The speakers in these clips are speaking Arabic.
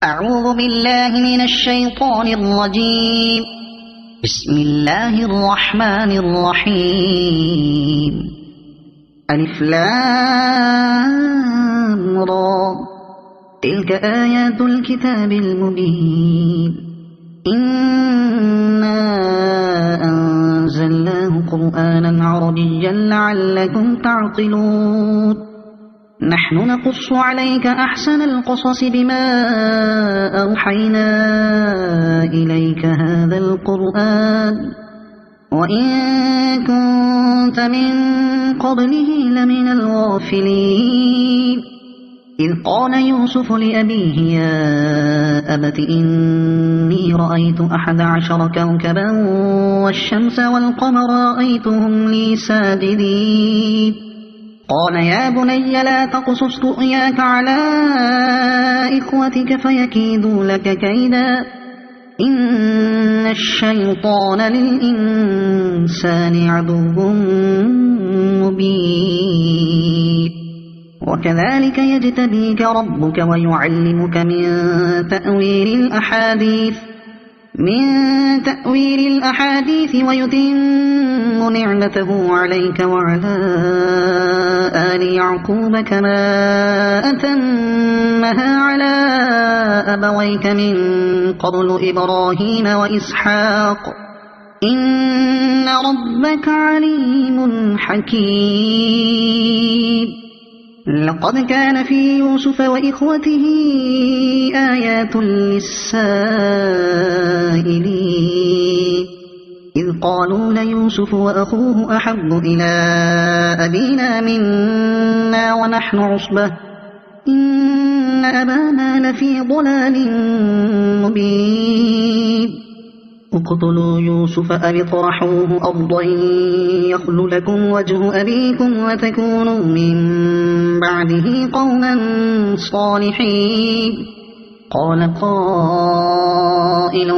أعوذ بالله من الشيطان الرجيم. بسم الله الرحمن الرحيم. ألف لام را، تلك آيات الكتاب المبين. إنا أنزلناه قرآنا عربيا لعلكم تعقلون. نحن نقص عليك أحسن القصص بما أوحينا إليك هذا القرآن وإن كنت من قبله لمن الغافلين. إذ قال يوسف لأبيه يا أبت إني رأيت 11 كوكبا والشمس والقمر رأيتهم لي ساجدين. قال يا بني لا تقصص رؤياك على إخوتك فيكيدوا لك كيدا إن الشيطان للإنسان عدو مبين. وكذلك يجتبيك ربك ويعلمك من تأويل الأحاديث ويتم نعمته عليك وعلى آل يعقوب كما أتمها على أبويك من قبل إبراهيم وإسحاق إن ربك عليم حكيم. لقد كان في يوسف وإخوته آيات للسائلين إذ قالوا ليوسف وأخوه أحب إلى أبينا منا ونحن عصبة إن أبانا لفي ضلال مبين. اقتلوا يوسف أو اطرحوه أرضا يخل لكم وجه أبيكم وتكونوا من بعده قوما صالحين. قال قائل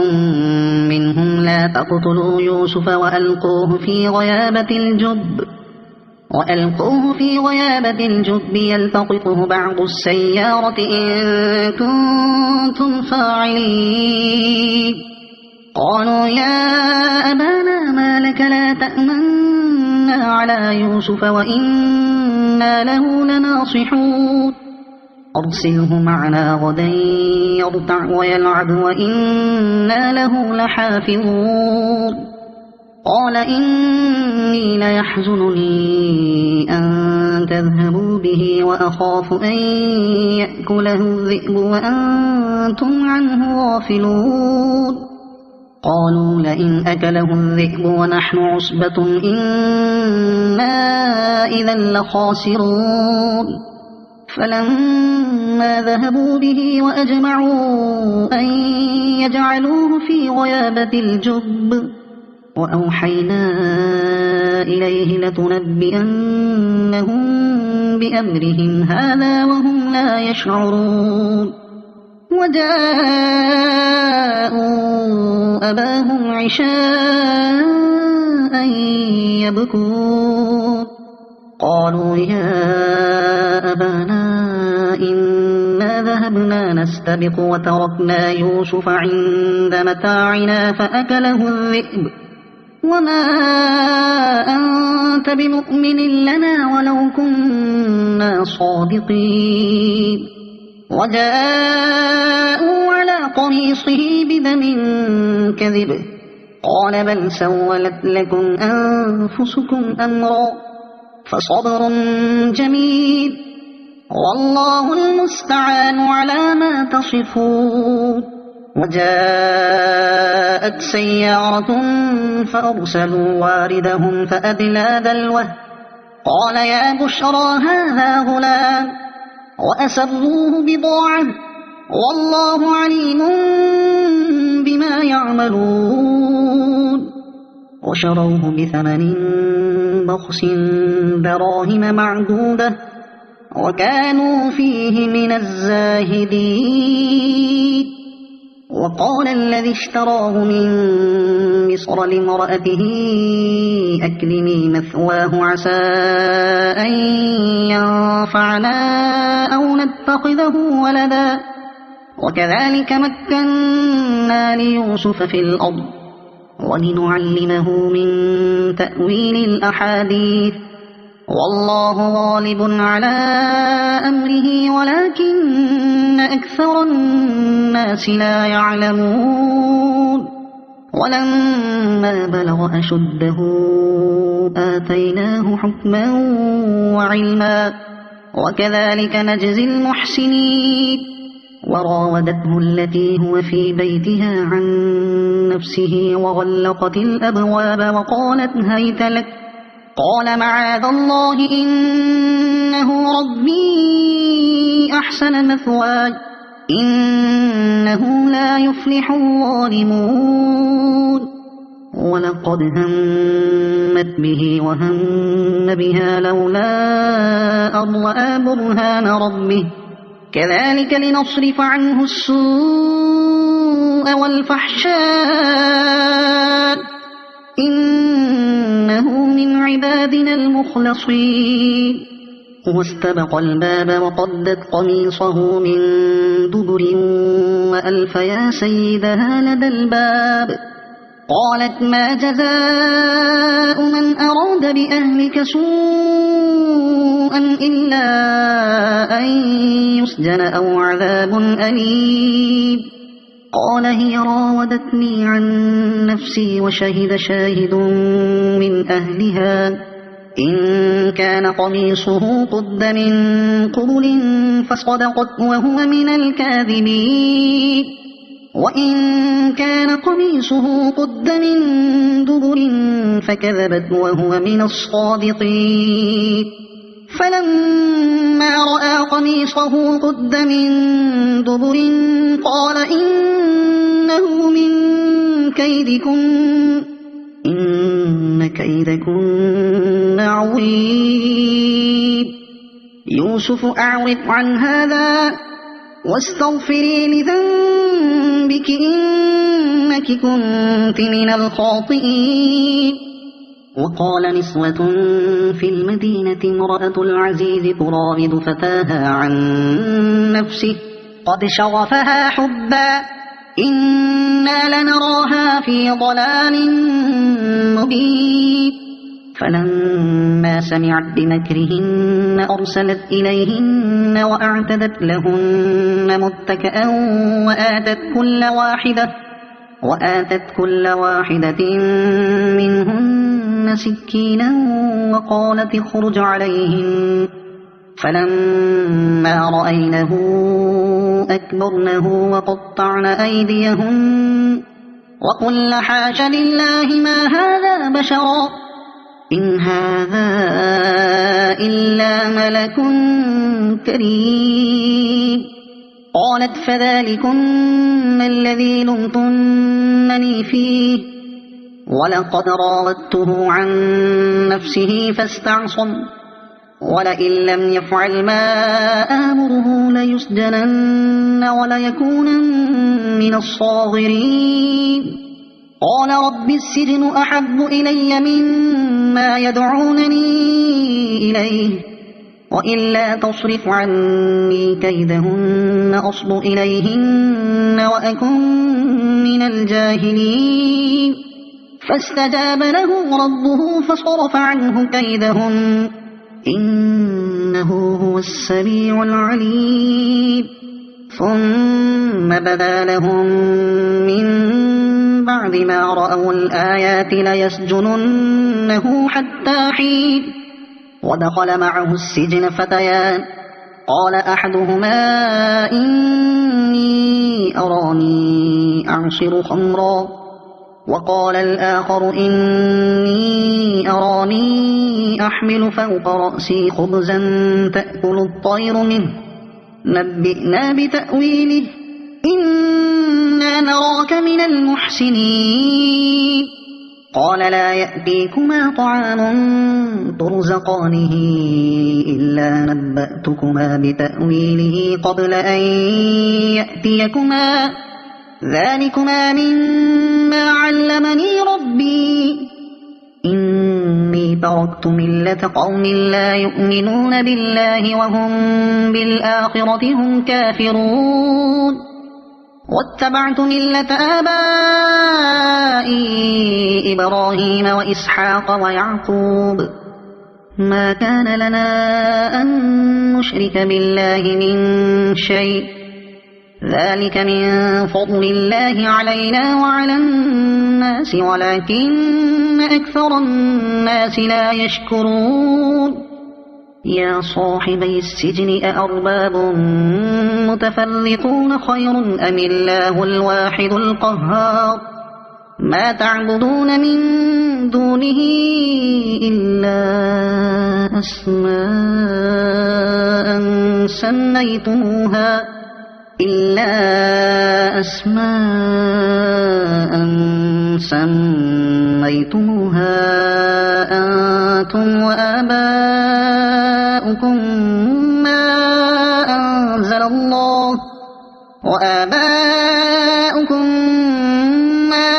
منهم لا تقتلوا يوسف وألقوه في غيابة الجب يلتقطه بعض السيارة إن كنتم فاعلين. قالوا يا أبانا ما لك لا تأمنا على يوسف وإنا له لناصحون. أرسله معنا غدا يرتع ويلعب وإنا له لحافظون. قال إني ليحزنني أن تذهبوا به وأخاف أن يأكله الذئب وأنتم عنه غافلون. قالوا لئن أكله الذئب ونحن عصبة إنا إذا لخاسرون. فلما ذهبوا به وأجمعوا أن يجعلوه في غيابة الجب وأوحينا إليه لتنبئنهم بأمرهم هذا وهم لا يشعرون. وجاءوا أباهم عشاء يبكون. قالوا يا أبانا إنا ذهبنا نستبق وتركنا يوسف عند متاعنا فأكله الذئب وما أنت بمؤمن لنا ولو كنا صادقين. وجاءوا على قميصه بدم كذب قال بل سولت لكم أنفسكم أمرا فصبر جميل والله المستعان على ما تصفون. وجاءت سيارة فأرسلوا واردهم فأدلى دلوه قال يا بشرى هذا غلام وأسروه بضاعة والله عليم بما يعملون. وشروه بثمن بخس دراهم معدودة وكانوا فيه من الزاهدين. وقال الذي اشتراه من مصر لامرأته أكرمي مثواه عسى أن ينفعنا أو نتخذه ولدا وكذلك مكنا ليوسف في الأرض ولنعلمه من تأويل الأحاديث والله غالب على أمره ولكن أكثر الناس لا يعلمون ولما بلغ أشده آتيناه حكما وعلما وكذلك نجزي المحسنين وراودته التي هو في بيتها عن نفسه وغلقت الأبواب وقالت هيت لك قال معاذ الله إنه ربي أحسن مثواي إنه لا يفلح الظالمون ولقد همت به وهم بها لولا أن رأى برهان ربه كذلك لنصرف عنه السوء والفحشاء إنه من عبادنا المخلصين واستبق الباب وقدت قميصه من دبر وألف يا سيدها لدى الباب قالت ما جزاء من أراد بأهلك سوءا إلا أن يسجن أو عذاب أليم قال هي راودتني عن نفسي وشهد شاهد من أهلها إن كان قميصه قد من قبل فصدقت وهو من الكاذبين وإن كان قميصه قد من دبر فكذبت وهو من الصادقين فلما رأى قميصه قد من دبر قال إنه من كيدكن إن كيدكن عظيم يوسف أعرض عن هذا واستغفري لذنبك إنك كنت من الخاطئين وقال نسوة في المدينة امرأة العزيز تراود فتاها عن نفسه قد شغفها حبا إنا لنراها في ضلال مبين فلما سمعت بمكرهن أرسلت إليهن وأعتدت لهن متكئا وآتت كل واحدة منهن سكينا وقالت اخرج عليهن فلما رأينه أكبرنه وقطعن أيديهن وقلن حاش لله ما هذا بشرا إن هذا إلا ملك كريم قالت فذلكن الذي لمتنني فيه ولقد راودته عن نفسه فاستعصم ولئن لم يفعل ما آمره ليسجنن وليكونن من الصاغرين قال رب السجن أحب إلي مما يدعونني إليه وإلا تصرف عني كيدهن أصب إليهن وأكن من الجاهلين فاستجاب له ربه فصرف عنه كيدهن إنه هو السميع العليم ثم بدا لهم من بعد ما رأوا الآيات ليسجننه حتى حين ودخل معه السجن فتيان قال أحدهما إني أراني أعصر خمرا وقال الآخر إني أراني أحمل فوق رأسي خبزا تأكل الطير منه نبئنا بتأويله إنا نراك من المحسنين قال لا يأتيكما طعام ترزقانه إلا نبأتكما بتأويله قبل أن يأتيكما ذلكما مما علمني ربي إني تركت ملة قوم لا يؤمنون بالله وهم بالآخرة هم كافرون واتبعت ملة آبائي إبراهيم وإسحاق ويعقوب ما كان لنا أن نشرك بالله من شيء ذلك من فضل الله علينا وعلى الناس ولكن أكثر الناس لا يشكرون يا صاحبي السجن أأرباب متفرقون خير أم الله الواحد القهار ما تعبدون من دونه إلا أسماء سميتموها أنتم وآباؤكم ما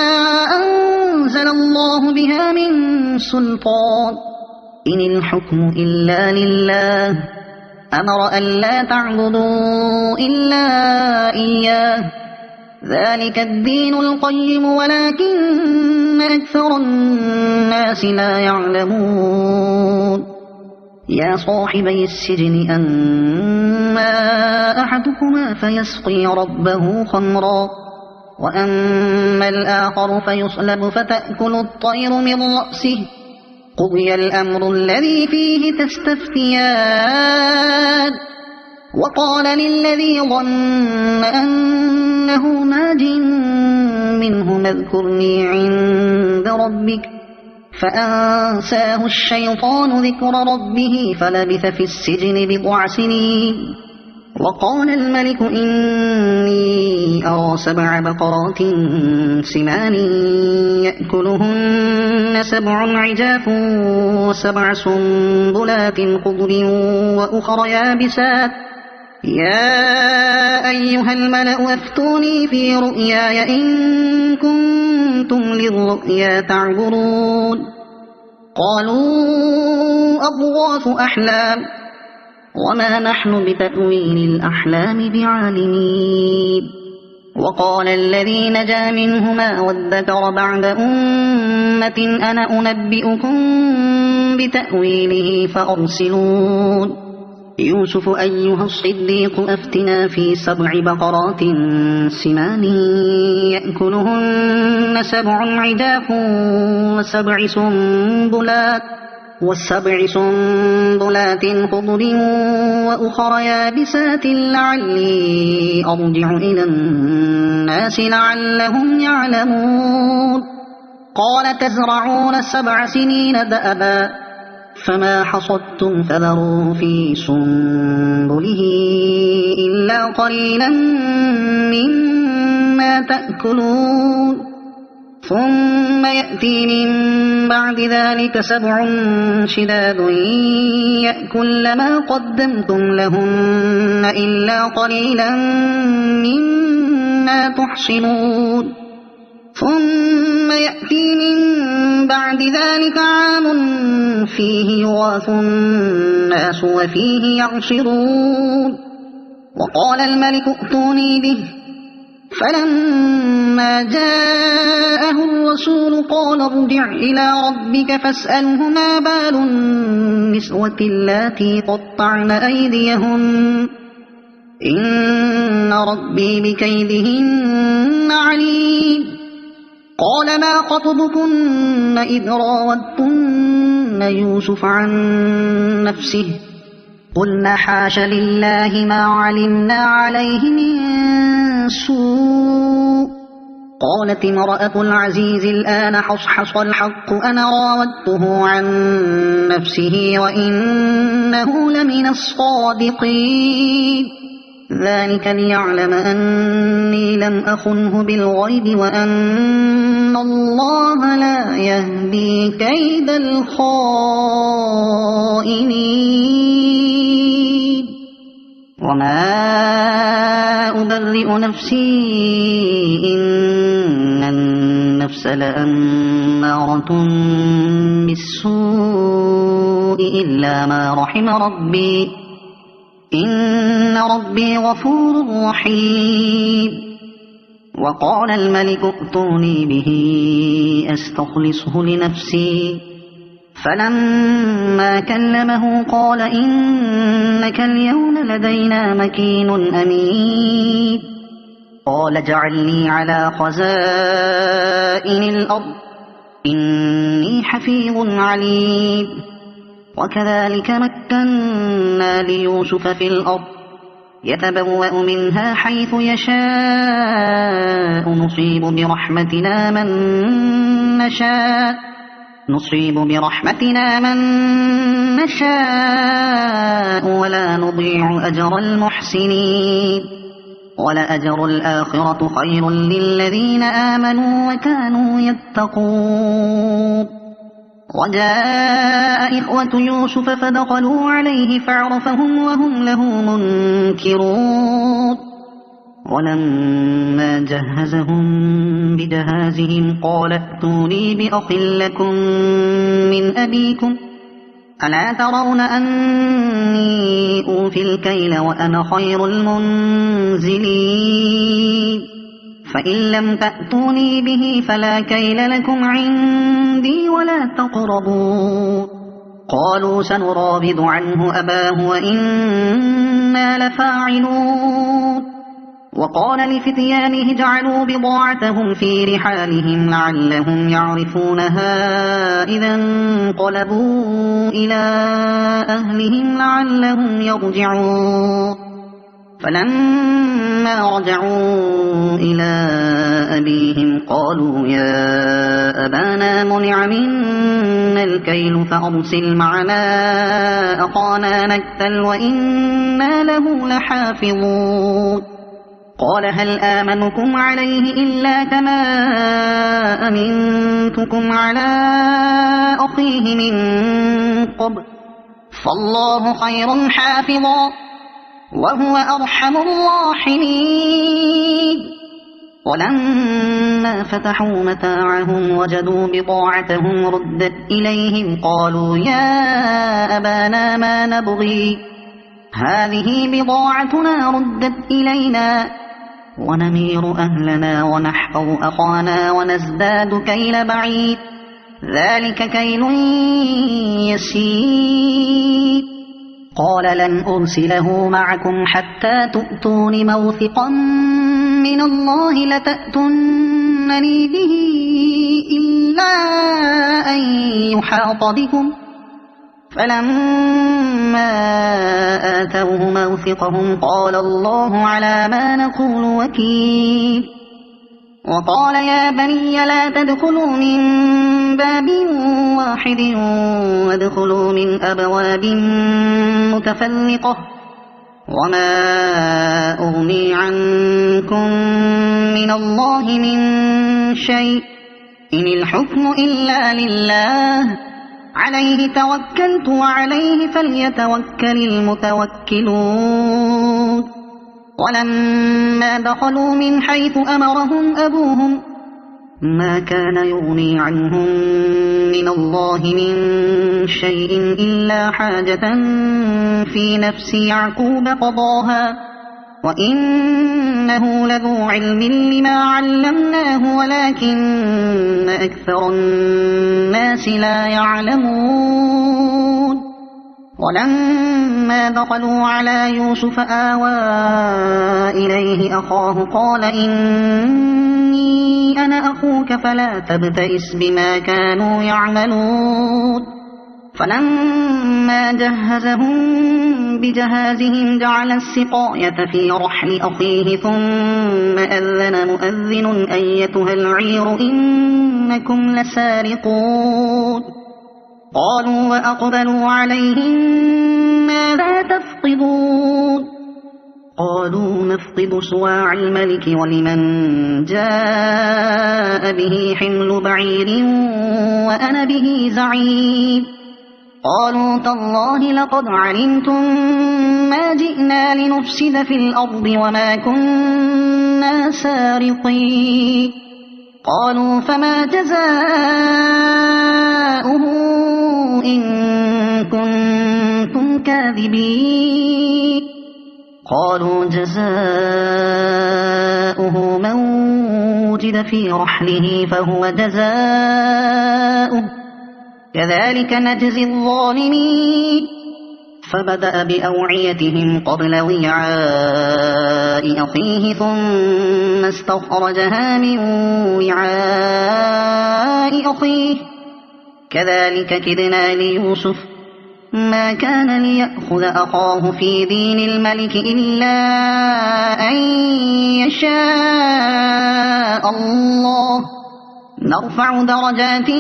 أنزل الله بها من سلطان إن الحكم إلا لله أمر ألا تعبدوا إلا إياه ذلك الدين القيم ولكن أكثر الناس لا يعلمون يا صاحبي السجن أما أحدكما فيسقي ربه خمرا وأما الآخر فيصلب فتأكل الطير من رأسه قضي الأمر الذي فيه تستفتيان وقال للذي ظن أنه ناج منه اذكرني عند ربك فأنساه الشيطان ذكر ربه فلبث في السجن بضع سنين وقال الملك إني أرى 7 بقرات سمان يأكلهن 7 عجاف و7 سنبلات خضر وأخر يابسات يا أيها الملأ أفتوني في رؤياي إن كنتم للرؤيا تعبرون قالوا أضغاث أحلام وما نحن بتأويل الأحلام بعالمين وقال الذي نجا منهما وادكر بعد أمة أنا أنبئكم بتأويله فأرسلون يوسف أيها الصديق أفتنا في 7 بقرات سمان يأكلهن 7 عجاف و7 سنبلات خضر وأخر يابسات لعلي أرجع إلى الناس لعلهم يعلمون قال تزرعون 7 سنين دأبا فما حصدتم فذروا في سنبله إلا قليلا مما تأكلون ثم يأتي من بعد ذلك 7 شداد يأكل ما قدمتم لهن إلا قليلا مما تحصنون ثم يأتي من بعد ذلك عام فيه يغاث الناس وفيه يعصرون وقال الملك ائتوني به فلما جاءه الرسول قال ارجع إلى ربك فاسأله ما بال النسوة اللاتي قطعن أيديهن إن ربي بكيدهن عليم قال ما خطبكن إذ راودتن يوسف عن نفسه قلنا حاش لله ما علمنا عليه من سوء قالت امرأة العزيز الآن حصحص الحق أنا راودته عن نفسه وإنه لمن الصادقين ذلك ليعلم أني لم أخنه بالغيب وأن الله لا يهدي كيد الخائنين وما أبرئ نفسي إن النفس لأمارة بالسوء إلا ما رحم ربي إن ربي غفور رحيم وقال الملك ائتوني به أستخلصه لنفسي. فلما كلمه قال إنك اليوم لدينا مكين أمين. قال اجعلني على خزائن الأرض إني حفيظ عليم. وكذلك مكنا ليوسف في الأرض يتبوأ منها حيث يشاء نصيب برحمتنا من نشاء ولا نضيع أجر المحسنين. ولأجر الآخرة خير للذين آمنوا وكانوا يتقون. وجاء إخوة يوسف فدخلوا عليه فعرفهم وهم له منكرون. ولما جهزهم بجهازهم قال ائتوني بأخ لكم من أبيكم ألا ترون أني أوفي الكيل وأنا خير المنزلين. فإن لم تأتوني به فلا كيل لكم عندي ولا تقربون. قالوا سنراود عنه أباه وإنا لفاعلون. وقال لفتيانه اجعلوا بضاعتهم في رحالهم لعلهم يعرفونها إذا انقلبوا إلى أهلهم لعلهم يرجعون. فلما رجعوا إلى أبيهم قالوا يا أبانا منع منا الكيل فأرسل معنا أخانا نكتل وإنا له لحافظون. قال هل آمنكم عليه إلا كما أمنتكم على أخيه من قبل فالله خير حافظا وهو أرحم الراحمين. ولما فتحوا متاعهم وجدوا بضاعتهم ردت إليهم قالوا يا أبانا ما نبغي هذه بضاعتنا ردت إلينا ونمير أهلنا ونحفظ أخانا ونزداد كيل بعيد ذلك كيل يسير. قال لن أرسله معكم حتى تؤتون موثقا من الله لتأتونني به إلا أن يحاط بكم. فلما آتوه موثقهم قال الله على ما نقول وكيل. وقال يا بني لا تدخلوا من باب واحد وادخلوا من أبواب متفرقة وما أغني عنكم من الله من شيء إن الحكم إلا لله عليه توكلت وعليه فليتوكل المتوكلون. ولما دخلوا من حيث أمرهم أبوهم ما كان يغني عنهم من الله من شيء إلا حاجة في نفس يعقوب قضاها وإنه لذو علم لما علمناه ولكن أكثر الناس لا يعلمون. ولما دخلوا على يوسف آوى إليه أخاه قال إني أنا أخوك فلا تبتئس بما كانوا يعملون. فلما جهزهم بجهازهم جعل السقاية في رحل أخيه ثم أذن مؤذن أيتها العير إنكم لسارقون. قالوا وأقبلوا عليهم ماذا تفقدون. قالوا نفقد صواع الملك ولمن جاء به حمل بعير وأنا به زعيم. قالوا تالله لقد علمتم ما جئنا لنفسد في الأرض وما كنا سارقين. قالوا فما جزاؤه إن كنتم كاذبين. قالوا جزاؤه من وجد في رحله فهو جزاؤه كذلك نجزي الظالمين فبدأ بأوعيتهم قبل وعاء أخيه ثم استخرجها من وعاء أخيه كذلك كدنا ليوسف ما كان ليأخذ أخاه في دين الملك إلا أن يشاء الله نرفع درجات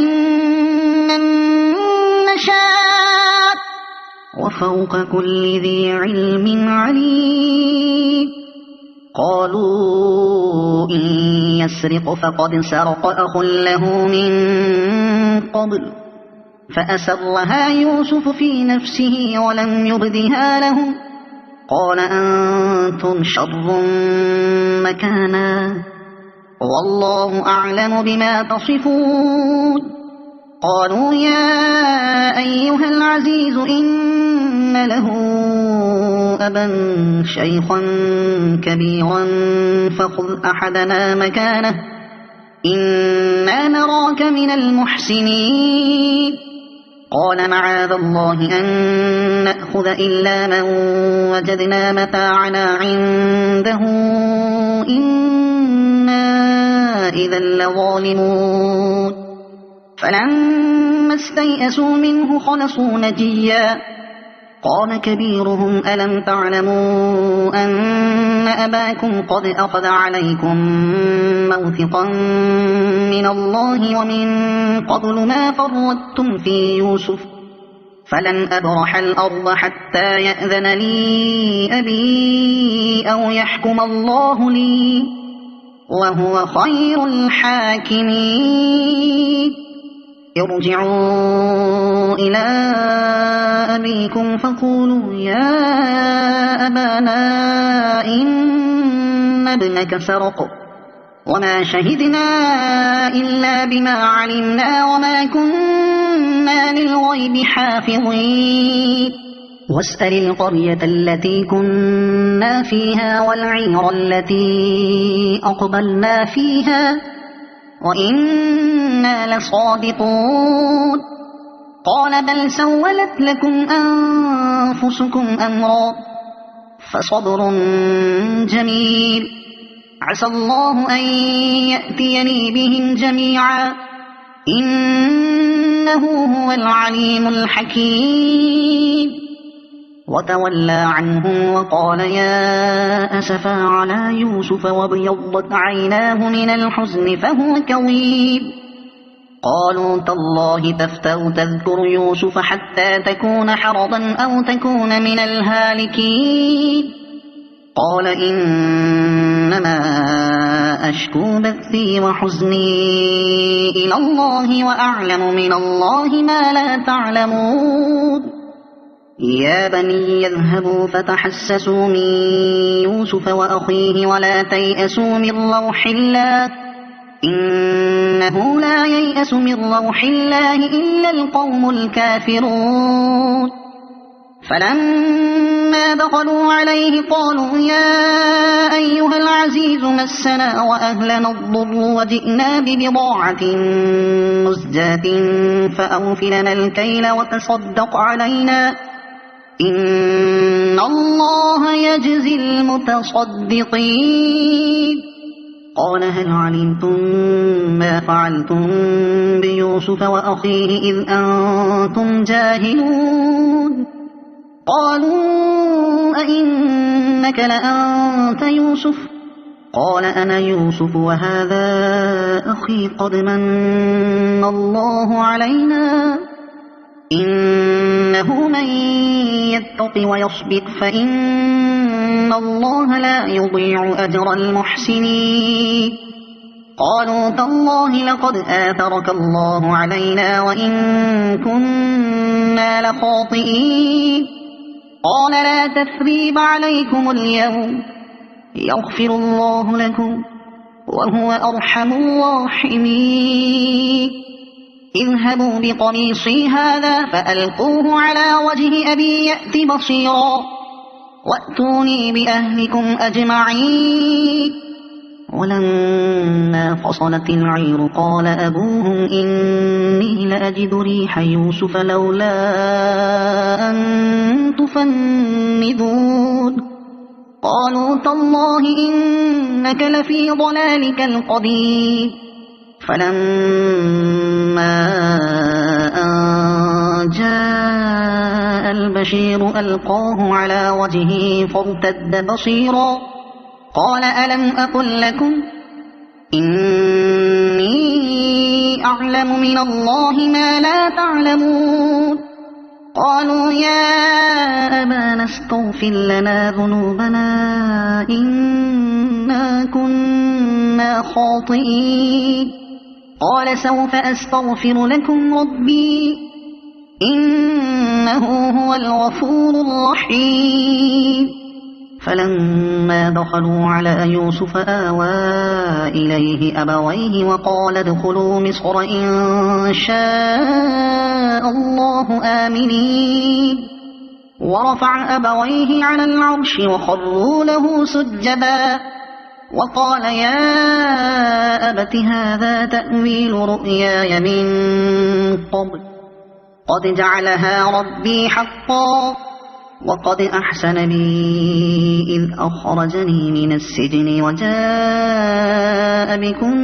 من نشاء وفوق كل ذي علم عليم قالوا إن يسرق فقد سرق أخ له من قبل فأسرها يوسف في نفسه ولم يبدها لهم قال أنتم شر مكانا والله أعلم بما تصفون قالوا يا أيها العزيز إن له أبا شيخا كبيرا فخذ أحدنا مكانه إنا نراك من المحسنين قال معاذ الله أن نأخذ إلا من وجدنا متاعنا عنده إنا إذا لظالمون فلما استيئسوا منه خلصوا نجيا قال كبيرهم ألم تعلموا أن أباكم قد أخذ عليكم موثقا من الله ومن قبل ما فرطتم في يوسف فلن أبرح الأرض حتى يأذن لي أبي أو يحكم الله لي وهو خير الحاكمين ارجعوا إلى أبيكم فقولوا يا أبانا إن ابنك سرق وما شهدنا إلا بما علمنا وما كنا للغيب حافظين واسأل القرية التي كنا فيها والعير التي أقبلنا فيها وإنا لصادقون قال بل سولت لكم أنفسكم أمرا فصبر جميل عسى الله أن يأتيني بهم جميعا إنه هو العليم الحكيم وتولى عنهم وقال يا أسفا على يوسف وابيضت عيناه من الحزن فهو كظيم قالوا تالله تفتأ تذكر يوسف حتى تكون حرضا أو تكون من الهالكين قال إنما أشكو بثي وحزني إلى الله وأعلم من الله ما لا تعلمون يا بني يذهبوا فتحسسوا من يوسف وأخيه ولا تيأسوا من روح الله إنه لا ييأس من روح الله إلا القوم الكافرون فلما دخلوا عليه قالوا يا أيها العزيز مسنا وأهلنا الضر وجئنا ببضاعة مزجاة فأوف لنا الكيل وتصدق علينا إن الله يجزي المتصدقين قال هل علمتم ما فعلتم بيوسف وأخيه إذ أنتم جاهلون قالوا أئنك لأنت يوسف قال أنا يوسف وهذا أخي قد من الله علينا إنه من يتق ويصبر فإن الله لا يضيع أجر المحسنين قالوا تالله لقد آثرك الله علينا وإن كنا لخاطئين قال لا تثريب عليكم اليوم يغفر الله لكم وهو أرحم الراحمين اذهبوا بقميصي هذا فألقوه على وجه أبي يأت بصيرا وأتوني بأهلكم أجمعين ولما فصلت العير قال أبوهم إني لأجد ريح يوسف لولا أن تفندون قالوا تالله إنك لفي ضلالك القديم فلما أن جاء البشير ألقاه على وجهه فارتد بصيرا قال ألم أقل لكم إني أعلم من الله ما لا تعلمون قالوا يا أبانا استغفر لنا ذنوبنا إنا كنا خاطئين قال سوف أستغفر لكم ربي إنه هو الغفور الرحيم فلما دخلوا على يوسف آوى إليه أبويه وقال ادخلوا مصر إن شاء الله آمنين ورفع أبويه على العرش وخروا له سجدا وقال يا أبت هذا تأويل رؤياي من قبل قد جعلها ربي حقا وقد أحسن بي إذ أخرجني من السجن وجاء بكم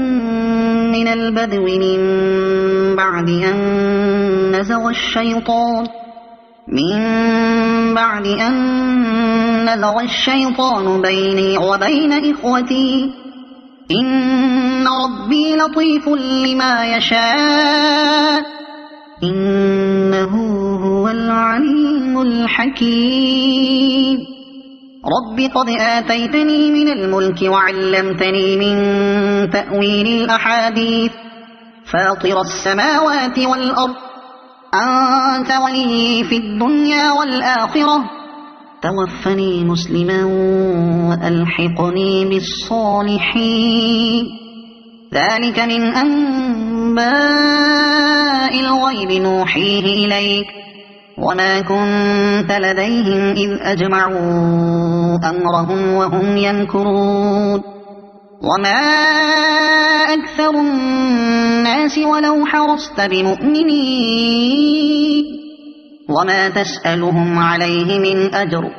من البدو من بعد أن نزغ الشيطان بيني وبين إخوتي إن ربي لطيف لما يشاء إنه هو العليم الحكيم رب قد آتيتني من الملك وعلمتني من تأويل الأحاديث فاطر السماوات والأرض أنت ولي في الدنيا والآخرة توفني مسلما وألحقني بالصالحين ذلك من أنباء الغيب نوحيه إليك وما كنت لديهم إذ أجمعوا أمرهم وهم يمكرون وما أكثر الناس ولو حرصت بمؤمنين وما تسألهم عليه من أجر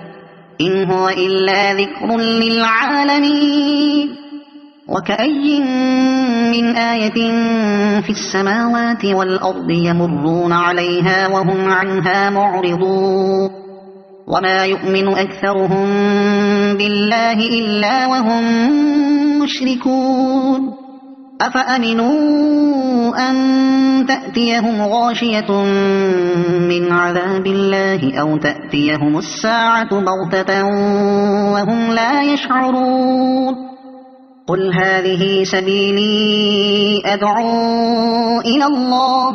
إن هو إلا ذكر للعالمين وكأي من آية في السماوات والأرض يمرون عليها وهم عنها معرضون وما يؤمن أكثرهم بالله إلا وهم مشركون أفأمنوا أن تأتيهم غاشية من عذاب الله أو تأتيهم الساعة بغتة وهم لا يشعرون قل هذه سبيلي أدعو إلى الله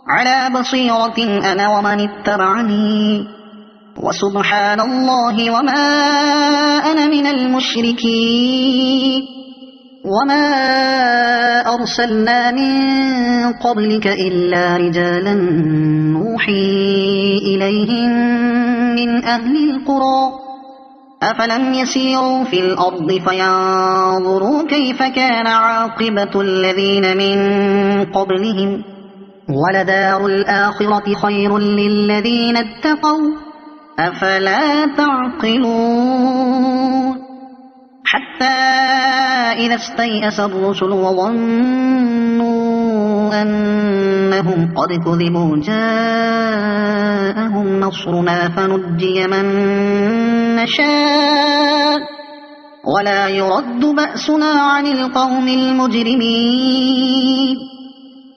على بصيرة أنا ومن اتبعني وسبحان الله وما أنا من المشركين وما أرسلنا من قبلك إلا رجالا نوحي إليهم من أهل القرى أفلم يسيروا في الأرض فينظروا كيف كان عاقبة الذين من قبلهم ولدار الآخرة خير للذين اتقوا أفلا تعقلون حتى إذا استيأس الرسل وظنوا أنهم قد كذبوا جاءهم نصرنا فنجي من نشاء ولا يرد بأسنا عن القوم المجرمين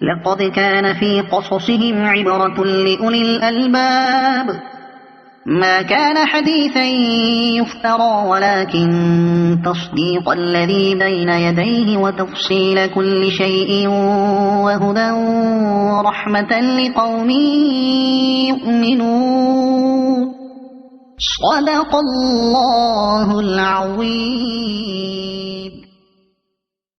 لقد كان في قصصهم عبرة لأولي الألباب ما كان حديثا يفترى ولكن تصديق الذي بين يديه وتفصيل كل شيء وهدى ورحمة لقوم يؤمنون صدق الله العظيم.